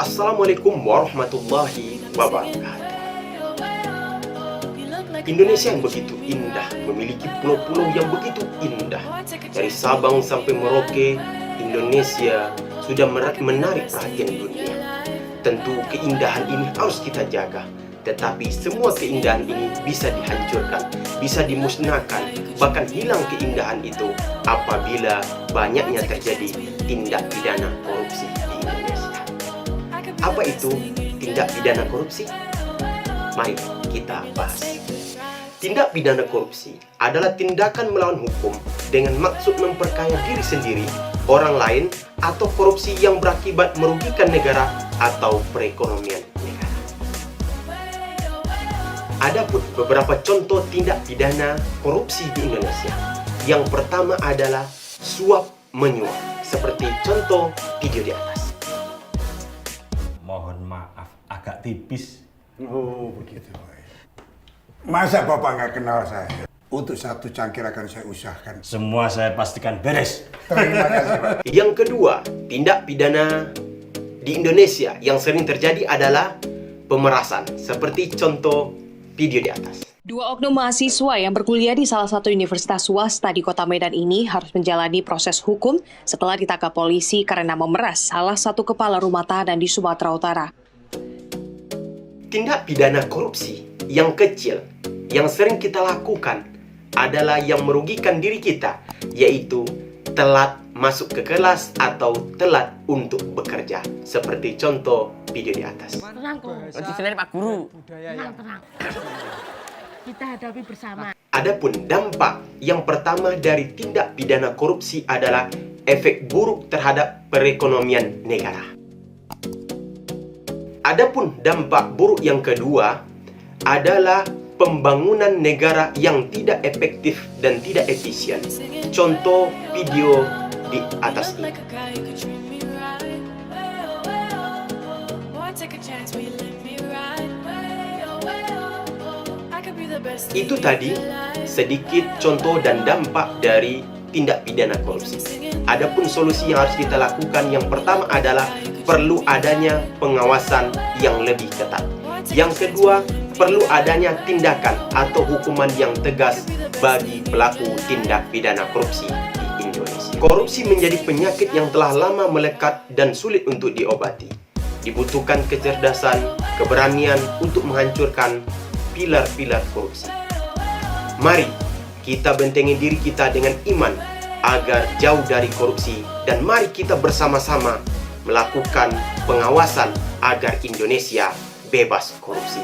Assalamualaikum warahmatullahi wabarakatuh. Indonesia yang begitu indah, memiliki pulau-pulau yang begitu indah. Dari Sabang sampai Merauke, Indonesia sudah menarik perhatian dunia. Tentu keindahan ini harus kita jaga. Tetapi semua keindahan ini bisa dihancurkan, bisa dimusnahkan, bahkan hilang keindahan itu apabila banyaknya terjadi tindak pidana korupsi di Indonesia. Apa itu tindak pidana korupsi? Mari kita bahas. Tindak pidana korupsi adalah tindakan melawan hukum dengan maksud memperkaya diri sendiri, orang lain, atau korupsi yang berakibat merugikan negara atau perekonomian negara. Adapun beberapa contoh tindak pidana korupsi di Indonesia. Yang pertama adalah suap menyuap, seperti contoh video di atas. Mohon maaf, agak tipis. Oh, begitu. Masa Bapak nggak kenal saya? Untuk satu cangkir akan saya usahakan. Semua saya pastikan beres. Terima kasih, Pak. Yang kedua, tindak pidana di Indonesia yang sering terjadi adalah pemerasan, seperti contoh video di atas. Dua oknum mahasiswa yang berkuliah di salah satu universitas swasta di Kota Medan ini harus menjalani proses hukum setelah ditangkap polisi karena memeras salah satu kepala rumah tahanan di Sumatera Utara. Tindak pidana korupsi yang kecil yang sering kita lakukan adalah yang merugikan diri kita, yaitu telat masuk ke kelas atau telat untuk bekerja, seperti contoh video di atas. Tenang kok. Selain Pak Guru. Tenang. Kita hadapi bersama. Adapun dampak yang pertama dari tindak pidana korupsi adalah efek buruk terhadap perekonomian negara. Adapun dampak buruk yang kedua adalah pembangunan negara yang tidak efektif dan tidak efisien. Contoh video di atas ini. Itu tadi sedikit contoh dan dampak dari tindak pidana korupsi. Adapun solusi yang harus kita lakukan, yang pertama adalah perlu adanya pengawasan yang lebih ketat. Yang kedua, perlu adanya tindakan atau hukuman yang tegas bagi pelaku tindak pidana korupsi di Indonesia. Korupsi menjadi penyakit yang telah lama melekat dan sulit untuk diobati. Dibutuhkan kecerdasan, keberanian untuk menghancurkan pilar-pilar korupsi. Mari kita bentengi diri kita dengan iman agar jauh dari korupsi, dan mari kita bersama-sama melakukan pengawasan agar Indonesia bebas korupsi.